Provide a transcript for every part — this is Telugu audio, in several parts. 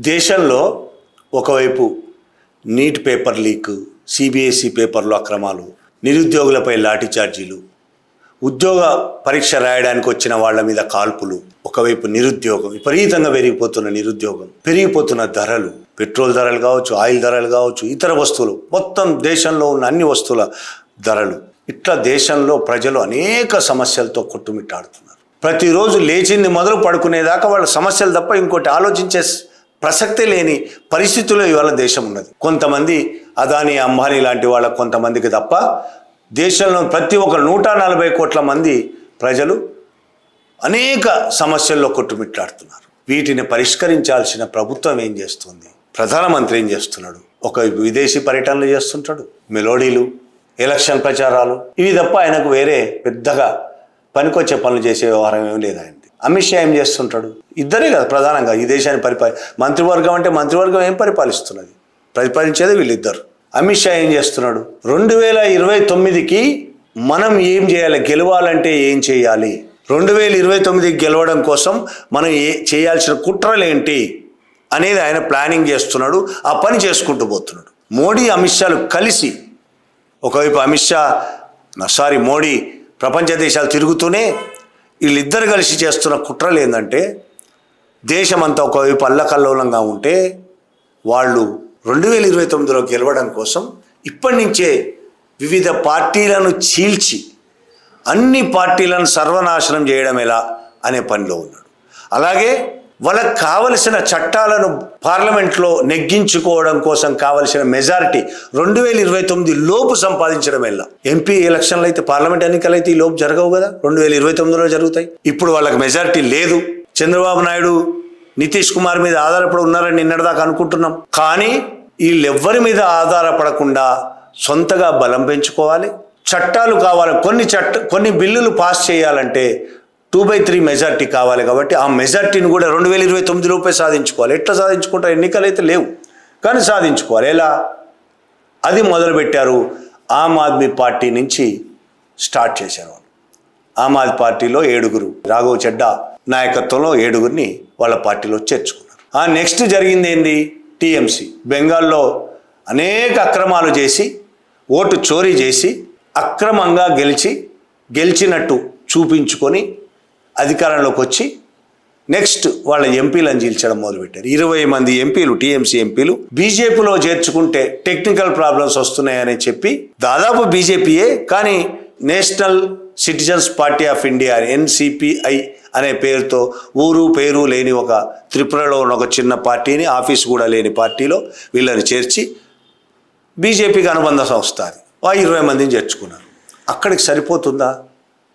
దేశంలో ఒకవైపు నీట్ పేపర్ లీక్, సిబిఎస్ఈ పేపర్లో అక్రమాలు, నిరుద్యోగులపై లాఠీ చార్జీలు, ఉద్యోగ పరీక్ష రాయడానికి వచ్చిన వాళ్ళ మీద కాల్పులు, ఒకవైపు నిరుద్యోగం, విపరీతంగా పెరిగిపోతున్న ధరలు, పెట్రోల్ ధరలు కావచ్చు, ఆయిల్ ధరలు కావచ్చు, ఇతర వస్తువులు, మొత్తం దేశంలో ఉన్న అన్ని వస్తువుల ధరలు, ఇట్లా దేశంలో ప్రజలు అనేక సమస్యలతో కొట్టుమిట్టాడుతున్నారు. ప్రతిరోజు లేచింది మొదలు పడుకునేదాకా వాళ్ళ సమస్యలు తప్ప ఇంకోటి ఆలోచించే ప్రసక్తే లేని పరిస్థితుల్లో ఇవాళ దేశం ఉన్నది. కొంతమంది అదానీ, అంబానీ లాంటి వాళ్ళ కొంతమందికి తప్ప దేశంలో ప్రతి ఒక్క 140 కోట్ల మంది ప్రజలు అనేక సమస్యల్లో కొట్టుమిట్టాడుతున్నారు. వీటిని పరిష్కరించాల్సిన ప్రభుత్వం ఏం చేస్తుంది? ప్రధానమంత్రి ఏం చేస్తున్నాడు? ఒక విదేశీ పర్యటనలు చేస్తుంటాడు, మెలోడీలు, ఎలక్షన్ ప్రచారాలు, ఇవి తప్ప ఆయనకు వేరే పెద్దగా పనికొచ్చే పనులు చేసే వ్యవహారం ఏం లేదు ఆయనది. అమిత్ షా ఏం చేస్తుంటాడు? ఇద్దరే కదా ప్రధానంగా ఈ దేశాన్ని మంత్రివర్గం అంటే మంత్రివర్గం ఏం పరిపాలిస్తున్నది? పరిపాలించేది వీళ్ళిద్దరు. అమిత్ షా ఏం చేస్తున్నాడు? 2029కి మనం ఏం చేయాలి, గెలవాలంటే ఏం చేయాలి, 2029కి గెలవడం కోసం మనం చేయాల్సిన కుట్రలేంటి అనేది ఆయన ప్లానింగ్ చేస్తున్నాడు. ఆ పని చేసుకుంటూ పోతున్నాడు. మోడీ, అమిత్ షాలు కలిసి, ఒకవైపు మోడీ ప్రపంచ దేశాలు తిరుగుతూనే వీళ్ళిద్దరు కలిసి చేస్తున్న కుట్రలు ఏంటంటే, దేశమంతా ఒకవైపు అల్లకల్లోలంగా ఉంటే వాళ్ళు 2029లో గెలవడం కోసం ఇప్పటి నుంచే వివిధ పార్టీలను చీల్చి అన్ని పార్టీలను సర్వనాశనం చేయడం ఎలా అనే పనిలో ఉన్నాడు. అలాగే వాళ్ళకు కావలసిన చట్టాలను పార్లమెంట్లో నెగ్గించుకోవడం కోసం కావలసిన మెజారిటీ 2029 లోపు సంపాదించడం ఎలా. ఎంపీ ఎలక్షన్లు అయితే, పార్లమెంట్ ఎన్నికలు అయితే ఈ లోపు జరగవు కదా, 2029లో జరుగుతాయి. ఇప్పుడు వాళ్ళకి మెజారిటీ లేదు. చంద్రబాబు నాయుడు, నితీష్ కుమార్ మీద ఆధారపడి ఉన్నారని నిన్నటిదాకా అనుకుంటున్నాం. కానీ వీళ్ళెవ్వరి మీద ఆధారపడకుండా సొంతగా బలం పెంచుకోవాలి. చట్టాలు కావాలి, కొన్ని బిల్లులు పాస్ చేయాలంటే 2/3 మెజార్టీ కావాలి. కాబట్టి ఆ మెజార్టీని కూడా 2029 లోపే సాధించుకోవాలి. ఎట్లా సాధించుకుంటారు? ఎన్నికలు అయితే లేవు కానీ సాధించుకోవాలి. ఎలా? అది మొదలుపెట్టారు. ఆమ్ ఆద్మీ పార్టీ నుంచి స్టార్ట్ చేశారు వాళ్ళు. ఆమ్ ఆద్మీ పార్టీలో 7 రాఘవ్ చెడ్డా నాయకత్వంలో 7 వాళ్ళ పార్టీలో చేర్చుకున్నారు. ఆ నెక్స్ట్ జరిగింది ఏంది? టీఎంసీ బెంగాల్లో అనేక అక్రమాలు చేసి, ఓటు చోరీ చేసి, అక్రమంగా గెలిచినట్టు చూపించుకొని అధికారంలోకి వచ్చి నెక్స్ట్ వాళ్ళ ఎంపీలను చీల్చడం మొదలుపెట్టారు. 20 మంది ఎంపీలు, టీఎంసీ ఎంపీలు బీజేపీలో చేర్చుకుంటే టెక్నికల్ ప్రాబ్లమ్స్ వస్తున్నాయని చెప్పి, దాదాపు బీజేపీయే కానీ national citizens party of India NCPI అనే పేరుతో ఊరు పేరు లేని ఒక త్రిపురలో ఉన్న ఒక చిన్న పార్టీని, ఆఫీస్ కూడా లేని పార్టీలో వీళ్ళని చేర్చి బీజేపీకి అనుబంధ సంస్థ అది. 20 మందిని చేర్చుకున్నారు. అక్కడికి సరిపోతుందా?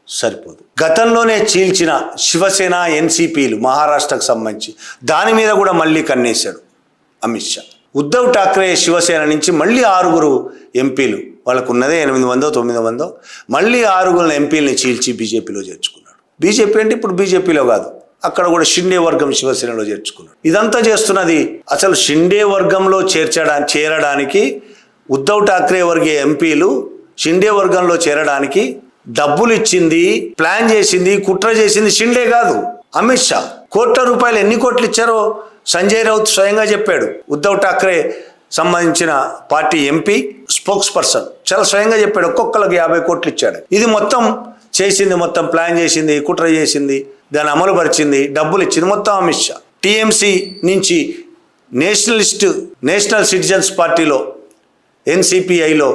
సరిపోదు. గతంలోనే చీల్చిన శివసేన, NCPలు మహారాష్ట్రకు సంబంధించి దాని మీద కూడా మళ్ళీ కన్నేశాడు అమిత్ షా. ఉద్ధవ్ ఠాక్రే శివసేన నుంచి మళ్ళీ 6 ఎంపీలు, వాళ్ళకు ఉన్నదే 800-900, మళ్ళీ 6 ఎంపీలని చీల్చి బీజేపీలో చేర్చుకున్నాడు. బీజేపీ అంటే ఇప్పుడు బీజేపీలో కాదు, అక్కడ కూడా షిండే వర్గం శివసేనలో చేర్చుకున్నాడు. ఇదంతా చేస్తున్నది అసలు షిండే వర్గంలో చేరడానికి ఉద్ధవ్ ఠాక్రే వర్గ ఎంపీలు షిండే వర్గంలో చేరడానికి డబ్బులు ఇచ్చింది, ప్లాన్ చేసింది, కుట్ర చేసింది షిండే కాదు, అమిత్ షా. కోట్ల రూపాయలు, ఎన్ని కోట్లు ఇచ్చారో సంజయ్ రౌత్ స్వయంగా చెప్పాడు. ఉద్ధవ్ ఠాక్రే సంబంధించిన పార్టీ ఎంపీ స్పోక్స్ పర్సన్ చాలా స్వయంగా చెప్పాడు, ఒక్కొక్కరికి 50 కోట్లు ఇచ్చాడు. ఇది మొత్తం చేసింది, మొత్తం ప్లాన్ చేసింది, కుట్ర చేసింది, దాన్ని అమలు పరిచింది, డబ్బులు ఇచ్చింది మొత్తం అమిత్ షా. టీఎంసీ నుంచి నేషనల్ సిటిజన్స్ పార్టీలో NCPIలో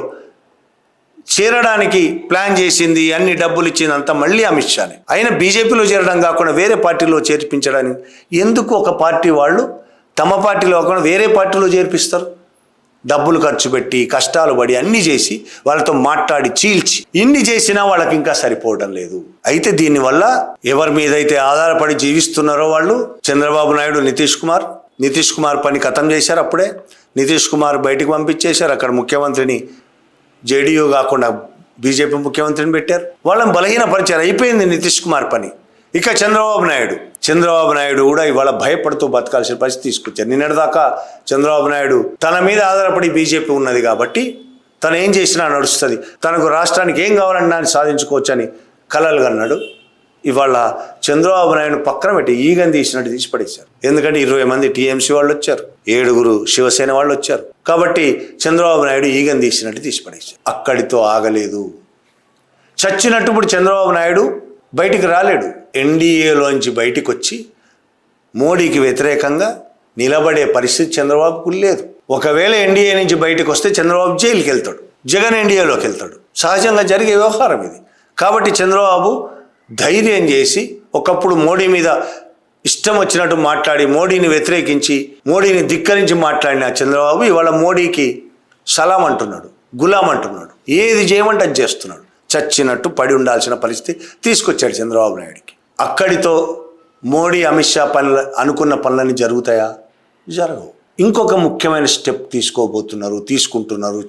చేరడానికి ప్లాన్ చేసింది, అన్ని డబ్బులు ఇచ్చిందంతా మళ్ళీ అమిత్ షానే. అయినా బీజేపీలో చేరడం కాకుండా వేరే పార్టీలో చేర్పించడానికి ఎందుకు ఒక పార్టీ వాళ్ళు తమ పార్టీలో కాకుండా వేరే పార్టీలో చేర్పిస్తారు? డబ్బులు ఖర్చు పెట్టి, కష్టాలు పడి, అన్నీ చేసి, వాళ్ళతో మాట్లాడి చీల్చి, ఇన్ని చేసినా వాళ్ళకి ఇంకా సరిపోవడం లేదు. అయితే దీనివల్ల ఎవరి మీద అయితే ఆధారపడి జీవిస్తున్నారో వాళ్ళు, చంద్రబాబు నాయుడు, నితీష్ కుమార్ పని ఖతం చేశారు. అప్పుడే నితీష్ కుమార్ బయటికి పంపించేశారు. అక్కడ ముఖ్యమంత్రిని JDU కాకుండా బీజేపీ ముఖ్యమంత్రిని పెట్టారు. వాళ్ళని బలహీనపరిచారు. అయిపోయింది నితీష్ కుమార్ పని. ఇక చంద్రబాబు నాయుడు కూడా ఇవాళ భయపడుతూ బతకాల్సిన పరిస్థితి తీసుకొచ్చారు. నిన్నటిదాకా చంద్రబాబు నాయుడు తన మీద ఆధారపడి బీజేపీ ఉన్నది కాబట్టి తను ఏం చేసినా నడుస్తుంది, తనకు రాష్ట్రానికి ఏం కావాలన్నా సాధించుకోవచ్చని కలలు కన్నాడు. ఇవాళ చంద్రబాబు నాయుడు పక్కన పెట్టి ఈగని తీసినట్టు తీసి పడేశారు. ఎందుకంటే 20 మంది టీఎంసీ వాళ్ళు వచ్చారు, 7 శివసేన వాళ్ళు వచ్చారు. కాబట్టి చంద్రబాబు నాయుడు ఈగని తీసినట్టు తీసి పడేశారు. అక్కడితో ఆగలేదు. చచ్చినట్టు ఇప్పుడు చంద్రబాబు నాయుడు బయటికి రాలేడు. ఎన్డీఏలోంచి బయటికి వచ్చి మోడీకి వ్యతిరేకంగా నిలబడే పరిస్థితి చంద్రబాబుకు లేదు. ఒకవేళ ఎన్డీఏ నుంచి బయటకు వస్తే చంద్రబాబు జైలుకి వెళ్తాడు, జగన్ ఎన్డీఏలోకి వెళ్తాడు. సహజంగా జరిగే వ్యవహారం ఇది. కాబట్టి చంద్రబాబు ధైర్యం చేసి ఒకప్పుడు మోడీ మీద ఇష్టం వచ్చినట్టు మాట్లాడి మోడీని వ్యతిరేకించి మోడీని ధిక్కరించి మాట్లాడిన చంద్రబాబు ఇవాళ మోడీకి సలాం అంటున్నాడు, గులాం అంటున్నాడు. ఏది చేయమంటే అది చేస్తున్నాడు. చచ్చినట్టు పడి ఉండాల్సిన పరిస్థితి తీసుకొచ్చాడు చంద్రబాబు నాయుడికి. అక్కడితో మోడీ అమిత్ షా అనుకున్న పనులన్నీ జరుగుతాయా? జరగవు. ఇంకొక ముఖ్యమైన స్టెప్ తీసుకుంటున్నారు,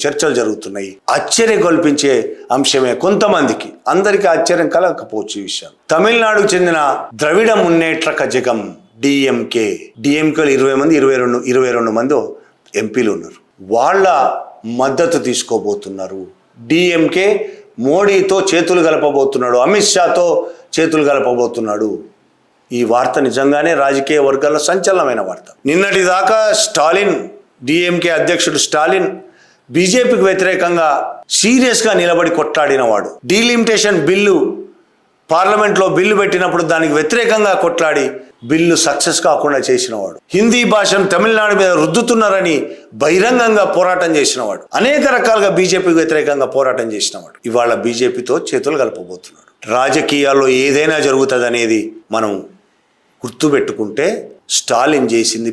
చర్చలు జరుగుతున్నాయి. ఆశ్చర్యం కల్పించే అంశమే కొంతమందికి, అందరికీ ఆశ్చర్యం కలగకపోవచ్చు ఈ విషయం. తమిళనాడుకు చెందిన ద్రవిడ మున్నేట్ర కజగం డిఎంకేలో 22 మంది ఎంపీలు ఉన్నారు. వాళ్ళ మద్దతు తీసుకోబోతున్నారు. డిఎంకే మోడీతో చేతులు కలపబోతున్నాడు, అమిత్ షాతో చేతులు కలపబోతున్నాడు. ఈ వార్త నిజంగానే రాజకీయ వర్గాల్లో సంచలనమైన వార్త. నిన్నటి దాకా స్టాలిన్, డిఎంకే అధ్యక్షుడు స్టాలిన్ బీజేపీకి వ్యతిరేకంగా సీరియస్గా నిలబడి కొట్లాడినవాడు. డీలిమిటేషన్ బిల్లు పార్లమెంట్లో బిల్లు పెట్టినప్పుడు దానికి వ్యతిరేకంగా కొట్లాడి బిల్లు సక్సెస్ కాకుండా చేసినవాడు. హిందీ భాషను తమిళనాడు మీద రుద్దుతున్నారని బహిరంగంగా పోరాటం చేసినవాడు. అనేక రకాలుగా బీజేపీకి వ్యతిరేకంగా పోరాటం చేసినవాడు. ఇవాళ బీజేపీతో చేతులు కలపబోతున్నాడు. రాజకీయాల్లో ఏదైనా జరుగుతుంది అనేది మనం గుర్తుపెట్టుకుంటే స్టాలిన్ చేసింది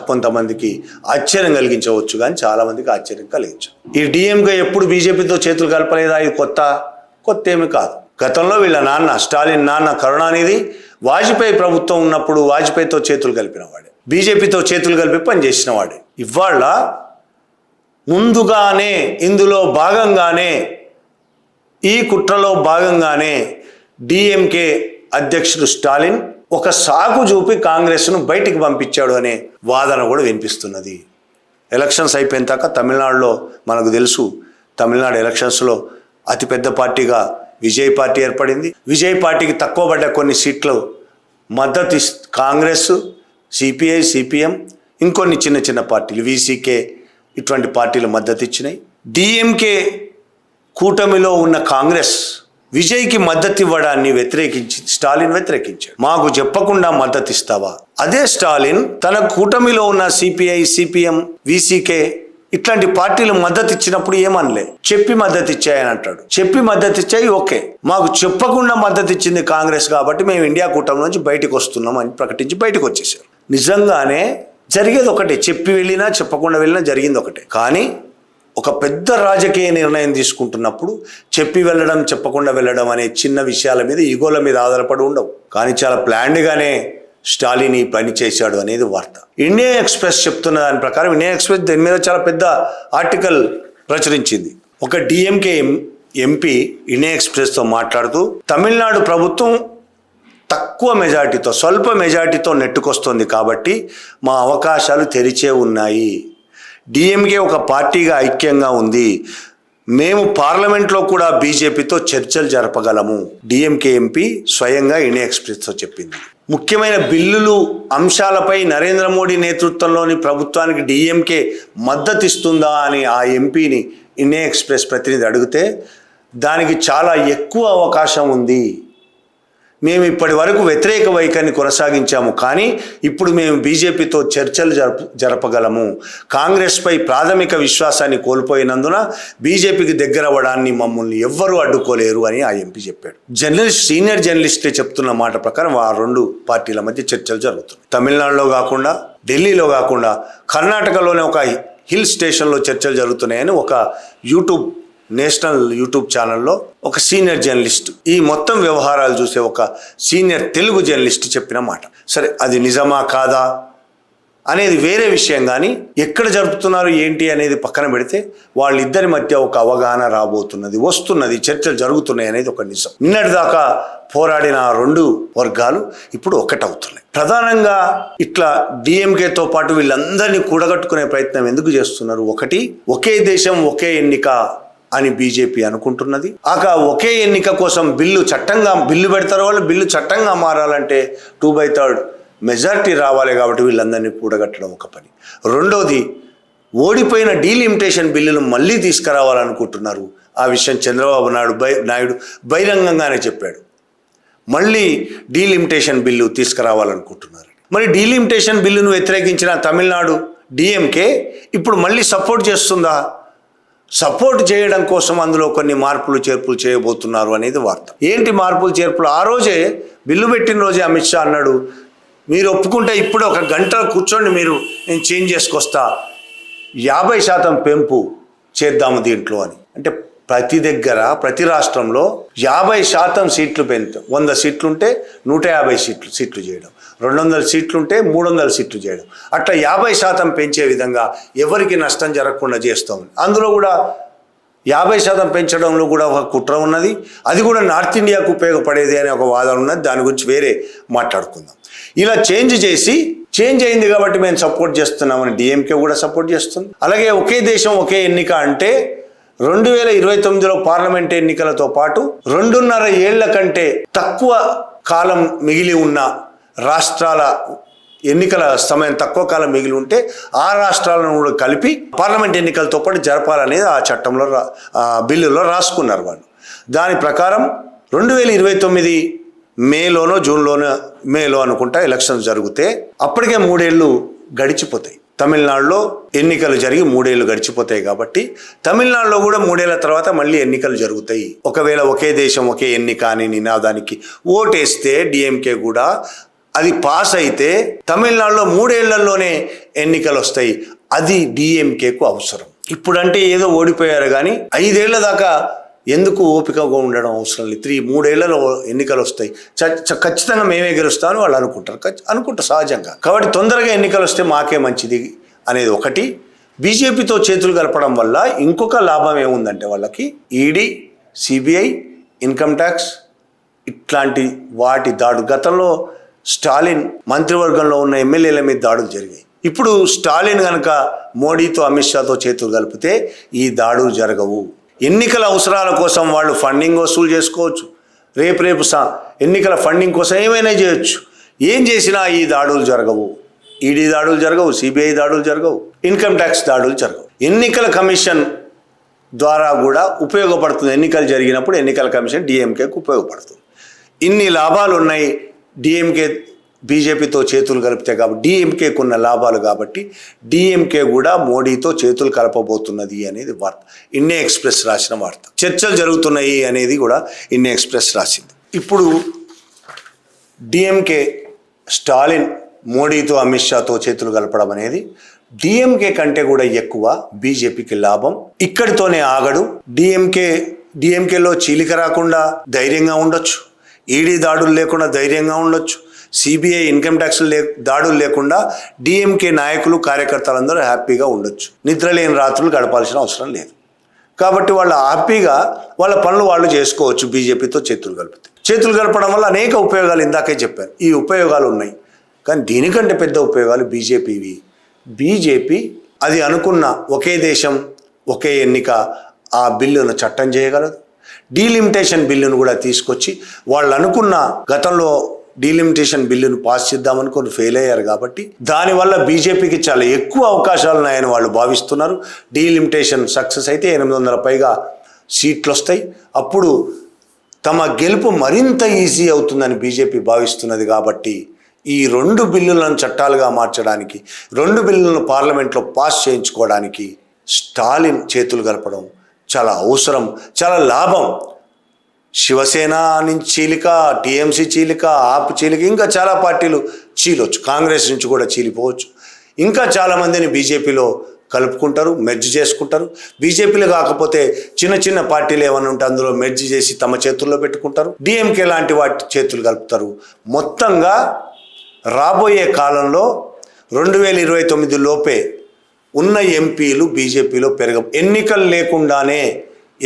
కొంతమందికి ఆశ్చర్యం కలిగించవచ్చు, కానీ చాలామందికి ఆశ్చర్యం కలిగించు. ఈ డిఎంకే ఎప్పుడు బీజేపీతో చేతులు కలపలేదా? ఇది కొత్త ఏమి కాదు. గతంలో వీళ్ళ నాన్న స్టాలిన్ నాన్న కరుణానిధి వాజ్పేయి ప్రభుత్వం ఉన్నప్పుడు వాజ్పేయితో చేతులు కలిపినవాడే, బీజేపీతో చేతులు కలిపి పనిచేసిన వాడే. ఇవాళ ముందుగానే ఇందులో భాగంగానే ఈ కుట్రలో భాగంగానే డిఎంకే అధ్యక్షుడు స్టాలిన్ ఒక సాకు చూపి కాంగ్రెస్ను బయటికి పంపించాడు అనే వాదన కూడా వినిపిస్తున్నది. ఎలక్షన్స్ అయిపోయిన దాకా తమిళనాడులో మనకు తెలుసు, తమిళనాడు ఎలక్షన్స్లో అతిపెద్ద పార్టీగా విజయ్ పార్టీ ఏర్పడింది. విజయ్ పార్టీకి తక్కువ పడ్డ కొన్ని సీట్లు మద్దతు కాంగ్రెస్, సిపిఐ, సిపిఎం, ఇంకొన్ని చిన్న చిన్న పార్టీలు విసికే ఇటువంటి పార్టీలు మద్దతు ఇచ్చినాయి. డిఎంకే కూటమిలో ఉన్న కాంగ్రెస్ విజయ్కి మద్దతు ఇవ్వడాన్ని స్టాలిన్ వ్యతిరేకించాడు. మాకు చెప్పకుండా మద్దతు ఇస్తావా? అదే స్టాలిన్ తన కూటమిలో ఉన్న సిపిఐ, సిపిఎం, విసికే ఇట్లాంటి పార్టీలు మద్దతు ఇచ్చినప్పుడు ఏమనలే, చెప్పి మద్దతు ఇచ్చాయని అంటాడు. చెప్పి మద్దతు ఇచ్చాయి, ఓకే. మాకు చెప్పకుండా మద్దతు ఇచ్చింది కాంగ్రెస్ కాబట్టి మేము ఇండియా కూటమి నుంచి బయటకు వస్తున్నాం అని ప్రకటించి బయటకు వచ్చేసారు. నిజంగానే జరిగేది ఒకటే, చెప్పి వెళ్ళినా చెప్పకుండా వెళ్ళినా జరిగింది ఒకటే. కానీ ఒక పెద్ద రాజకీయ నిర్ణయం తీసుకుంటున్నప్పుడు చెప్పి వెళ్ళడం, చెప్పకుండా వెళ్ళడం అనే చిన్న విషయాల మీద, ఈగోల మీద ఆధారపడి ఉండవు. కానీ చాలా ప్లాన్డ్గానే స్టాలిన్ ఈ పని చేశాడు అనేది వార్త. ఇండియన్ ఎక్స్ప్రెస్ చెప్తున్న దాని ప్రకారం ఇండియన్ ఎక్స్ప్రెస్ దీని మీద చాలా పెద్ద ఆర్టికల్ ప్రచురించింది. ఒక డిఎంకే ఎంపీ ఇండియన్ ఎక్స్ప్రెస్తో మాట్లాడుతూ తమిళనాడు ప్రభుత్వం తక్కువ మెజార్టీతో, స్వల్ప మెజార్టీతో నెట్టుకొస్తుంది కాబట్టి మా అవకాశాలు తెరిచే ఉన్నాయి. డిఎంకే ఒక పార్టీగా ఐక్యంగా ఉంది. మేము పార్లమెంట్లో కూడా బీజేపీతో చర్చలు జరపగలము. డిఎంకే ఎంపీ స్వయంగా ఇండియన్ ఎక్స్ప్రెస్తో చెప్పింది. ముఖ్యమైన బిల్లులు అంశాలపై నరేంద్ర మోడీ నేతృత్వంలోని ప్రభుత్వానికి డిఎంకే మద్దతు ఇస్తుందా అని ఆ ఎంపీని ఇండియన్ ఎక్స్ప్రెస్ ప్రతినిధి అడిగితే దానికి చాలా ఎక్కువ అవకాశం ఉంది. మేము ఇప్పటి వరకు వ్యతిరేక వైఖరిని కొనసాగించాము, కానీ ఇప్పుడు మేము బీజేపీతో చర్చలు జరపగలము. కాంగ్రెస్పై ప్రాథమిక విశ్వాసాన్ని కోల్పోయినందున బీజేపీకి దగ్గర అవ్వడాన్ని మమ్మల్ని ఎవ్వరూ అడ్డుకోలేరు అని ఆ ఎంపీ చెప్పాడు. సీనియర్ జర్నలిస్టే చెప్తున్న మాట ప్రకారం ఆ రెండు పార్టీల మధ్య చర్చలు జరుగుతున్నాయి. తమిళనాడులో కాకుండా, ఢిల్లీలో కాకుండా కర్ణాటకలోనే ఒక హిల్ స్టేషన్లో చర్చలు జరుగుతున్నాయని ఒక నేషనల్ యూట్యూబ్ ఛానల్లో ఒక సీనియర్ జర్నలిస్ట్, ఈ మొత్తం వ్యవహారాలు చూసే ఒక సీనియర్ తెలుగు జర్నలిస్ట్ చెప్పిన మాట. సరే, అది నిజమా కాదా అనేది వేరే విషయం, కానీ ఎక్కడ జరుపుతున్నారు ఏంటి అనేది పక్కన పెడితే వాళ్ళిద్దరి మధ్య ఒక అవగాహన వస్తున్నది, చర్చలు జరుగుతున్నాయి అనేది ఒక నిజం. నిన్నటిదాకా పోరాడిన రెండు వర్గాలు ఇప్పుడు ఒకటవుతున్నాయి. ప్రధానంగా ఇట్లా డిఎంకేతో పాటు వీళ్ళందరినీ కూడగట్టుకునే ప్రయత్నం ఎందుకు చేస్తున్నారు? ఒకటి, ఒకే దేశం ఒకే ఎన్నిక అని బీజేపీ అనుకుంటున్నది. ఒకే ఎన్నిక కోసం బిల్లు పెడతారు. వాళ్ళు బిల్లు చట్టంగా మారాలంటే 2/3 మెజారిటీ రావాలి. కాబట్టి వీళ్ళందరినీ కూడగట్టడం ఒక పని. రెండోది, ఓడిపోయిన డీలిమిటేషన్ బిల్లును మళ్ళీ తీసుకురావాలనుకుంటున్నారు. ఆ విషయం చంద్రబాబు నాయుడు బహిరంగంగానే చెప్పాడు. మళ్ళీ డీలిమిటేషన్ బిల్లు తీసుకురావాలనుకుంటున్నారు. మరి డీలిమిటేషన్ బిల్లును వ్యతిరేకించిన తమిళనాడు డిఎంకే ఇప్పుడు మళ్ళీ సపోర్ట్ చేస్తుందా? సపోర్ట్ చేయడం కోసం అందులో కొన్ని మార్పులు చేర్పులు చేయబోతున్నారు అనేది వార్త. ఏంటి మార్పులు చేర్పులు? ఆ రోజే బిల్లు పెట్టిన రోజే అమిత్ షా అన్నాడు, మీరు ఒప్పుకుంటే ఇప్పుడు 1 గంట కూర్చోండి, నేను చేంజ్ చేసుకొస్తా, 50% పెంపు చేద్దాము దీంట్లో అని. అంటే ప్రతి రాష్ట్రంలో 50% సీట్లు పెంచు. 100 సీట్లుంటే 150 సీట్లు చేయడం, 200 సీట్లుంటే 300 సీట్లు చేయడం, అట్లా 50% పెంచే విధంగా ఎవరికి నష్టం జరగకుండా చేస్తాం. అందులో కూడా 50% పెంచడంలో కూడా ఒక కుట్ర ఉన్నది. అది కూడా నార్త్ ఇండియాకు ఉపయోగపడేది అనే ఒక వాదన ఉన్నది. దాని గురించి వేరే మాట్లాడుకుందాం. ఇలా చేంజ్ అయింది కాబట్టి మేము సపోర్ట్ చేస్తున్నామని డిఎంకే కూడా సపోర్ట్ చేస్తుంది. అలాగే ఒకే దేశం ఒకే ఎన్నిక అంటే 2029లో పార్లమెంట్ ఎన్నికలతో పాటు 2.5 ఏళ్ల కంటే తక్కువ కాలం మిగిలి ఉన్న రాష్ట్రాల ఎన్నికల సమయం తక్కువ కాలం మిగిలి ఉంటే ఆ రాష్ట్రాలను కూడా కలిపి పార్లమెంట్ ఎన్నికలతో పాటు జరపాలనేది ఆ చట్టంలో బిల్లులో రాసుకున్నారు వాళ్ళు. దాని ప్రకారం 2029 మేలో అనుకుంటా ఎలక్షన్స్ జరిగితే అప్పటికే 3 ఏళ్ళు గడిచిపోతాయి. తమిళనాడులో ఎన్నికలు జరిగి 3 ఏళ్ళు గడిచిపోతాయి. కాబట్టి తమిళనాడులో కూడా 3 ఏళ్ల తర్వాత మళ్ళీ ఎన్నికలు జరుగుతాయి. ఒకవేళ ఒకే దేశం ఒకే ఎన్నిక అని నినాదానికి ఓటేస్తే డిఎంకే కూడా అది పాస్ అయితే తమిళనాడులో 3 ఏళ్లలోనే ఎన్నికలు వస్తాయి. అది డిఎంకేకు అవసరం. ఇప్పుడంటే ఏదో ఓడిపోయారు కానీ 5 ఏళ్ల దాకా ఎందుకు ఓపికగా ఉండడం అవసరం లేదు. 3 ఏళ్లలో ఎన్నికలు వస్తాయి, ఖచ్చితంగా మేమే గెలుస్తామని వాళ్ళు అనుకుంటారు సహజంగా. కాబట్టి తొందరగా ఎన్నికలు వస్తే మాకే మంచిది అనేది ఒకటి. బీజేపీతో చేతులు కలపడం వల్ల ఇంకొక లాభం ఏముందంటే వాళ్ళకి ఈడీ, సిబిఐ, ఇన్కమ్ ట్యాక్స్ ఇట్లాంటి వాటి గతంలో స్టాలిన్ మంత్రివర్గంలో ఉన్న ఎమ్మెల్యేల మీద దాడులు జరిగాయి. ఇప్పుడు స్టాలిన్ కనుక మోడీతో అమిత్ షాతో చేతులు కలిపితే ఈ దాడులు జరగవు. ఎన్నికల అవసరాల కోసం వాళ్ళు ఫండింగ్ వసూలు చేసుకోవచ్చు. రేపు ఎన్నికల ఫండింగ్ కోసం ఏమైనా చేయొచ్చు. ఏం చేసినా ఈ దాడులు జరగవు. ఈడీ దాడులు జరగవు, సిబిఐ దాడులు జరగవు, ఇన్కమ్ ట్యాక్స్ దాడులు జరగవు. ఎన్నికల కమిషన్ ద్వారా కూడా ఉపయోగపడుతుంది. ఎన్నికలు జరిగినప్పుడు ఎన్నికల కమిషన్ డిఎంకేకు ఉపయోగపడుతుంది. ఇన్ని లాభాలు ఉన్నాయి డిఎంకే బీజేపీతో చేతులు కలిపితే. కాబట్టి డిఎంకేకు ఉన్న లాభాలు కాబట్టి డిఎంకే కూడా మోడీతో చేతులు కలపబోతున్నది అనేది వార్త. ఇండియన్ ఎక్స్ప్రెస్ రాసిన వార్త. చర్చలు జరుగుతున్నాయి అనేది కూడా ఇండియన్ ఎక్స్ప్రెస్ రాసింది. ఇప్పుడు డిఎంకే స్టాలిన్ మోడీతో అమిత్ షాతో చేతులు కలపడం అనేది డిఎంకే కంటే కూడా ఎక్కువ బీజేపీకి లాభం. ఇక్కడితోనే ఆగడు. డిఎంకేలో చీలిక రాకుండా ధైర్యంగా ఉండొచ్చు. ఈడీ దాడులు లేకుండా ధైర్యంగా ఉండొచ్చు. సిబిఐ ఇన్కమ్ ట్యాక్స్ దాడులు లేకుండా డిఎంకే నాయకులు కార్యకర్తలందరూ హ్యాపీగా ఉండొచ్చు. నిద్రలేని రాత్రులు గడపాల్సిన అవసరం లేదు. కాబట్టి వాళ్ళు హ్యాపీగా వాళ్ళ పనులు వాళ్ళు చేసుకోవచ్చు బీజేపీతో చేతులు కలిపితే. చేతులు కలపడం వల్ల అనేక ఉపయోగాలు ఇందాకే చెప్పాను. ఈ ఉపయోగాలు ఉన్నాయి. కానీ దీనికంటే పెద్ద ఉపయోగాలు బీజేపీవి. బీజేపీ అది అనుకున్న ఒకే దేశం ఒకే ఎన్నిక ఆ బిల్లును చట్టం చేయగలదు. డీలిమిటేషన్ బిల్లును కూడా తీసుకొచ్చి వాళ్ళు అనుకున్న గతంలో డీలిమిటేషన్ బిల్లును పాస్ చేద్దామనుకొని ఫెయిల్ అయ్యారు. కాబట్టి దానివల్ల బీజేపీకి చాలా ఎక్కువ అవకాశాలు ఉన్నాయని వాళ్ళు భావిస్తున్నారు. డీలిమిటేషన్ సక్సెస్ అయితే 800 పైగా సీట్లు వస్తాయి. అప్పుడు తమ గెలుపు మరింత ఈజీ అవుతుందని బీజేపీ భావిస్తున్నది. కాబట్టి ఈ 2 బిల్లులను చట్టాలుగా మార్చడానికి, 2 బిల్లులను పార్లమెంట్లో పాస్ చేయించుకోవడానికి స్టాలిన్ చేతులు కలపడం చాలా అవసరం, చాలా లాభం. శివసేన నుంచి చీలిక, టీఎంసీ చీలిక, ఆప్ చీలిక, ఇంకా చాలా పార్టీలు చీలొచ్చు. కాంగ్రెస్ నుంచి కూడా చీలిపోవచ్చు. ఇంకా చాలామందిని బీజేపీలో కలుపుకుంటారు, మెర్జ్ చేసుకుంటారు. బీజేపీలో కాకపోతే చిన్న చిన్న పార్టీలు ఏమైనా ఉంటే అందులో మెర్జ్ చేసి తమ చేతుల్లో పెట్టుకుంటారు. డిఎంకే లాంటి వాటి చేతులు కలుపుతారు. మొత్తంగా రాబోయే కాలంలో 2029 లోపే ఉన్న ఎంపీలు బీజేపీలో ఎన్నికలు లేకుండానే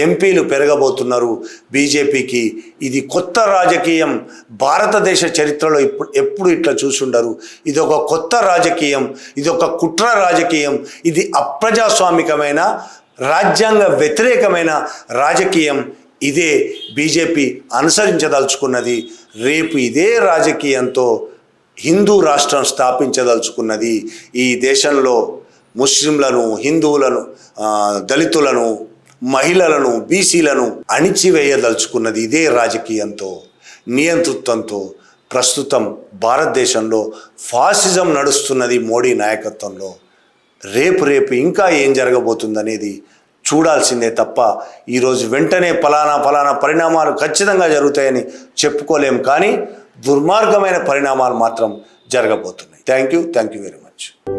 ఎంపీలు పెరగబోతున్నారు. బీజేపీకి ఇది కొత్త రాజకీయం. భారతదేశ చరిత్రలో ఎప్పుడు ఇట్లా చూసుండరు. ఇది ఒక కొత్త రాజకీయం, ఇది ఒక కుట్ర రాజకీయం, ఇది అప్రజాస్వామికమైన రాజ్యాంగ వ్యతిరేకమైన రాజకీయం ఇదే బీజేపీ అనుసరించదలుచుకున్నది. రేపు ఇదే రాజకీయంతో హిందూ రాష్ట్రం స్థాపించదలుచుకున్నది. ఈ దేశంలో ముస్లింలను, హిందువులను, దళితులను, మహిళలను, బీసీలను అణిచివేయదలుచుకున్నది ఇదే రాజకీయంతో, నియంతృత్వంతో. ప్రస్తుతం భారతదేశంలో ఫాసిజం నడుస్తున్నది మోడీ నాయకత్వంలో. రేపు ఇంకా ఏం జరగబోతుందనేది చూడాల్సిందే తప్ప ఈరోజు వెంటనే ఫలానా పరిణామాలు ఖచ్చితంగా జరుగుతాయని చెప్పుకోలేం. కానీ దుర్మార్గమైన పరిణామాలు మాత్రం జరగబోతున్నాయి. Thank you very much.